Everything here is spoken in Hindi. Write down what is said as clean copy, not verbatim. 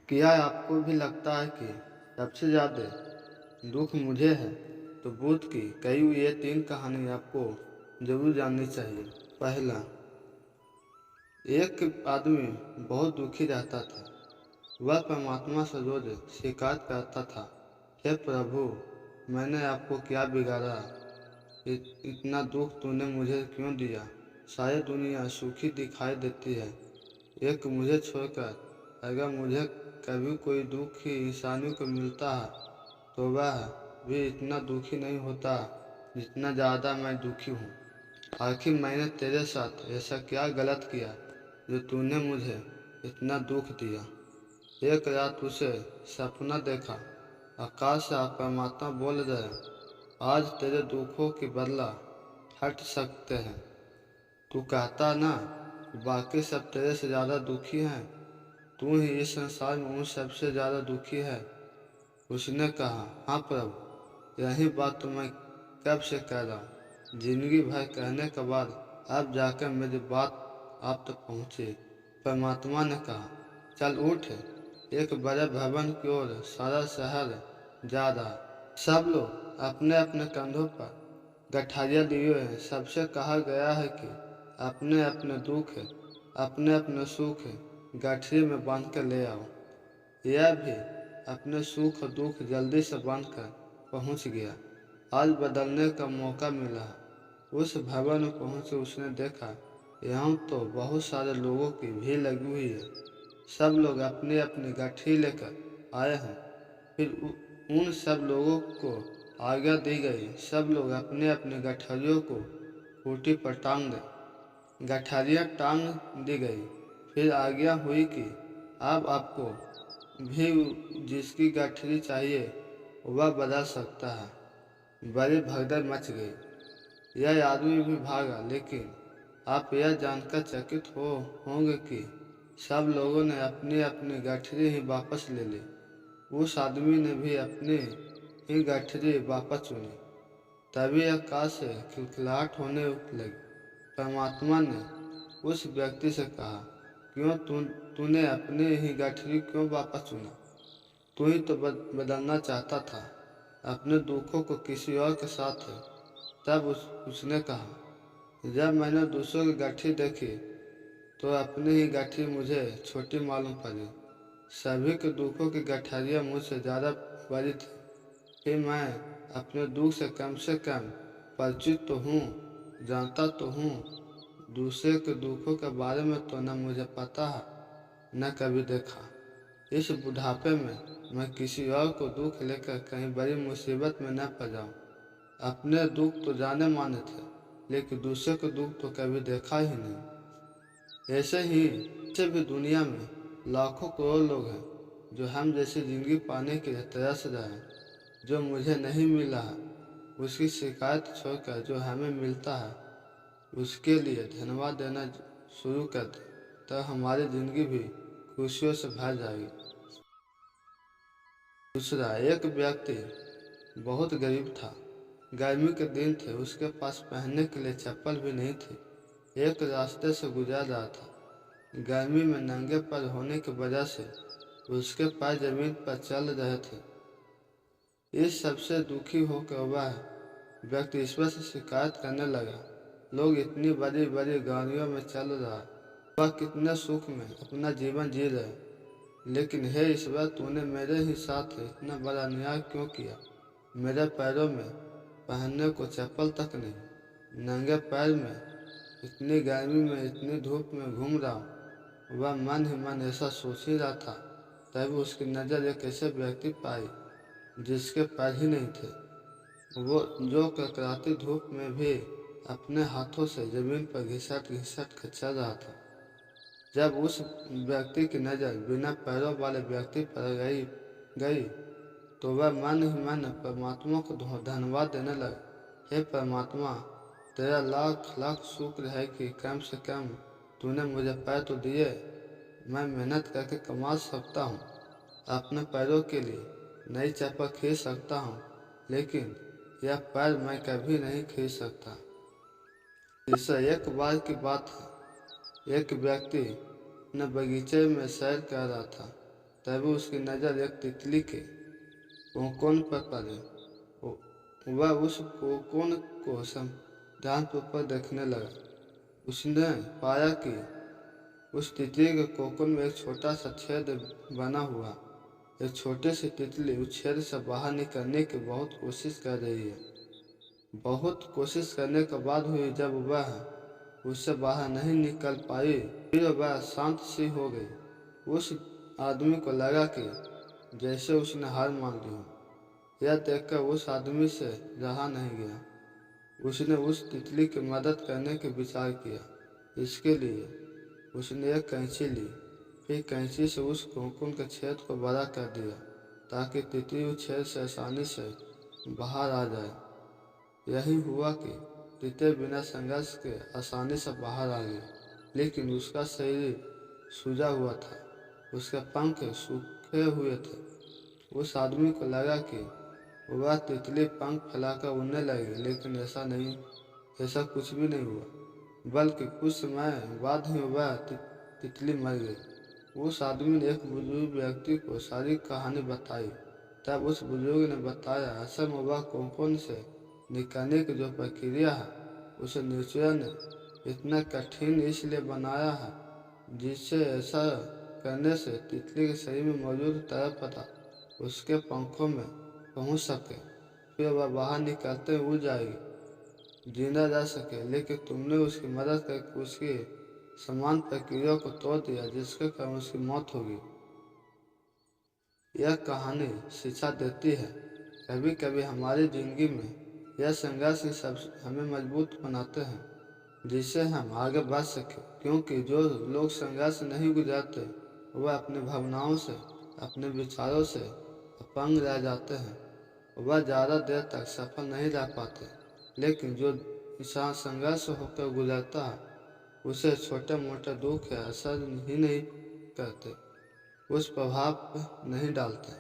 क्या आपको भी लगता है कि सबसे ज़्यादा दुख मुझे है? तो बुद्ध की कही हुई ये 3 कहानी आपको ज़रूर जाननी चाहिए। पहला, एक आदमी बहुत दुखी रहता था। वह परमात्मा से रोज शिकायत करता था, हे प्रभु, मैंने आपको क्या बिगाड़ा? इतना दुख तूने मुझे क्यों दिया? सारी दुनिया सुखी दिखाई देती है, एक मुझे छोड़कर। अगर मुझे कभी कोई दुख ही इंसानियों को मिलता है तो वह भी इतना दुखी नहीं होता जितना ज़्यादा मैं दुखी हूँ। आखिर मैंने तेरे साथ ऐसा क्या गलत किया जो तूने मुझे इतना दुख दिया? एक रात उसे सपना देखा। आकाश से परमात्मा बोल रहे, आज तेरे दुखों की बदला हट सकते हैं। तू कहता ना बाकी सब तेरे से ज़्यादा दुखी हैं, तू ही इस संसार में उन सबसे ज़्यादा दुखी है। उसने कहा, हाँ प्रभु, यही बात तो मैं कब से कह रहा हूँ। जिंदगी भर कहने के बाद अब जाकर मेरी बात आप तक पहुँची। परमात्मा ने कहा, चल उठ, एक बड़े भवन की ओर सारा शहर जा रहा। सब लोग अपने अपने कंधों पर गठारियाँ लिए हुए हैं। सबसे कहा गया है कि अपने अपने दुख, अपने अपने सुख गठरी में बांध कर ले आओ। यह भी अपने सुख और दुख जल्दी से बांधकर पहुंच गया। आज बदलने का मौका मिला। उस भवन में पहुंचे उसने देखा, यहाँ तो बहुत सारे लोगों की भीड़ लगी हुई है। सब लोग अपनी अपनी गठरी लेकर आए हैं। फिर उन सब लोगों को आज्ञा दी गई, सब लोग अपने अपने गठरियों को खूंटी पर टांग दें। गठरियाँ टांग दी गई। फिर आज्ञा हुई कि अब आपको भी जिसकी गठरी चाहिए वह बदल सकता है। बड़ी भगदड़ मच गई। यह आदमी भी भागा, लेकिन आप यह जानकर चकित होंगे कि सब लोगों ने अपनी अपनी गठरी ही वापस ले ली। उस आदमी ने भी अपनी ही गठरी वापस चुनी। तभी आकाश से खिलखिलाहट होने लगी। परमात्मा ने उस व्यक्ति से कहा, क्यों तूने अपनी ही गठरी क्यों वापस चुना? तू ही तो बदलना चाहता था अपने दुखों को किसी और के साथ। तब उसने कहा, जब मैंने दूसरों की गठरी देखी तो अपनी ही गठरी मुझे छोटी मालूम पड़ी। सभी के दुखों की गठरियाँ मुझसे ज़्यादा बड़ी थी। फिर मैं अपने दुख से कम परिचित तो हूँ, जानता तो हूँ। दूसरे के दुखों के बारे में तो न मुझे पता है, न कभी देखा। इस बुढ़ापे में मैं किसी और को दुख लेकर कहीं बड़ी मुसीबत में न पड़ जाऊँ। अपने दुख तो जाने माने थे, लेकिन दूसरे को दुख तो कभी देखा ही नहीं। ऐसे ही ऐसे भी दुनिया में लाखों करोड़ लोग हैं जो हम जैसी जिंदगी पाने के लिए तरस रहे हैं। जो मुझे नहीं मिला है उसकी शिकायत छोड़कर जो हमें मिलता है उसके लिए धन्यवाद देना शुरू कर दें, तो हमारी जिंदगी भी खुशियों से भर जाएगी। दूसरा, एक व्यक्ति बहुत गरीब था। गर्मी के दिन थे, उसके पास पहनने के लिए चप्पल भी नहीं थी। एक रास्ते से गुजर रहा था। गर्मी में नंगे पैर होने की वजह से उसके पैर जमीन पर चल रहे थे। इस सबसे दुखी होकर वह व्यक्ति ईश्वर से शिकायत करने लगा, लोग इतनी बड़ी बड़ी गाड़ियों में चल रहा, वह कितने सुख में अपना जीवन जी रहे, लेकिन हे ईश्वर, तूने मेरे ही साथ इतना बड़ा अन्याय क्यों किया? मेरे पैरों में पहनने को चप्पल तक नहीं, नंगे पैर में इतनी गर्मी में इतनी धूप में घूम रहा हूँ। वह मन ही मन ऐसा सोच ही रहा था, तभी उसकी नज़र एक ऐसे व्यक्ति पर आई जिसके पैर ही नहीं थे। वो जो कड़कड़ाती धूप में भी अपने हाथों से जमीन पर घिसट घिसट कर चल रहा था। जब उस व्यक्ति की नज़र बिना पैरों वाले व्यक्ति पर गई तो वह मन ही मन परमात्मा को धन्यवाद देने लगा, हे परमात्मा, तेरा लाख लाख शुक्र है कि कम से कम तूने मुझे पैर तो दिए। मैं मेहनत करके कमा सकता हूँ, अपने पैरों के लिए नई चप्पल खरीद सकता हूँ, लेकिन यह पैर मैं कभी नहीं खरीद सकता। इससे एक बार की बात है, एक व्यक्ति अपने बगीचे में सैर कर रहा था। तभी उसकी नज़र एक तितली के कोकोन पर पड़ी। वह उस कोकोन को ध्यानपूर्वक देखने लगा। उसने पाया कि उस तितली के कोकोन में एक छोटा सा छेद बना हुआ। एक छोटी सी तितली उस छेद से बाहर निकलने की बहुत कोशिश कर रही है। बहुत कोशिश करने के बाद हुई जब वह उससे बाहर नहीं निकल पाई, फिर वह शांत सी हो गई। उस आदमी को लगा कि जैसे उसने हार मान ली हो। यह देखकर उस आदमी से रहा नहीं गया। उसने उस तितली की मदद करने का विचार किया। इसके लिए उसने एक कैंची ली, फिर कैंची से उस कोकून के छेद को बड़ा कर दिया ताकि तितली उस छेद से आसानी से बाहर आ जाए। यही हुआ कि तितली बिना संघर्ष के आसानी से बाहर आ गई, लेकिन उसका शरीर सूजा हुआ था, उसके पंख सूखे हुए थे। उस आदमी को लगा कि वह तितली पंख फैलाकर उड़ने लगी, लेकिन ऐसा कुछ भी नहीं हुआ, बल्कि कुछ समय बाद ही वह तितली मर गई। उस आदमी ने एक बुजुर्ग व्यक्ति को सारी कहानी बताई। तब उस बुजुर्ग ने बताया, असल में वह कोकोन से निकलने की जो प्रक्रिया है उसे ईश्वर ने इतना कठिन इसलिए बनाया है जिससे ऐसा करने से तितली के शरीर में मौजूद तरल पदार्थ उसके पंखों में पहुंच सके, फिर वह बाहर निकलते उड़ जाएगी, जिंदा जा सके। लेकिन तुमने उसकी मदद करके उसकी समान प्रक्रिया को तोड़ दिया, जिसके कारण उसकी मौत होगी। यह कहानी शिक्षा देती है, कभी कभी हमारी जिंदगी में यह संघर्ष ही सब हमें मजबूत बनाते हैं, जिससे हम आगे बढ़ सकें। क्योंकि जो लोग संघर्ष नहीं गुजरते वह अपनी भावनाओं से, अपने विचारों से अपंग रह जाते हैं। वह ज़्यादा देर तक सफल नहीं रह पाते। लेकिन जो इंसान संघर्ष होकर गुजरता है उसे छोटे मोटे दुख या असर ही नहीं करते, उस प्रभाव नहीं डालते।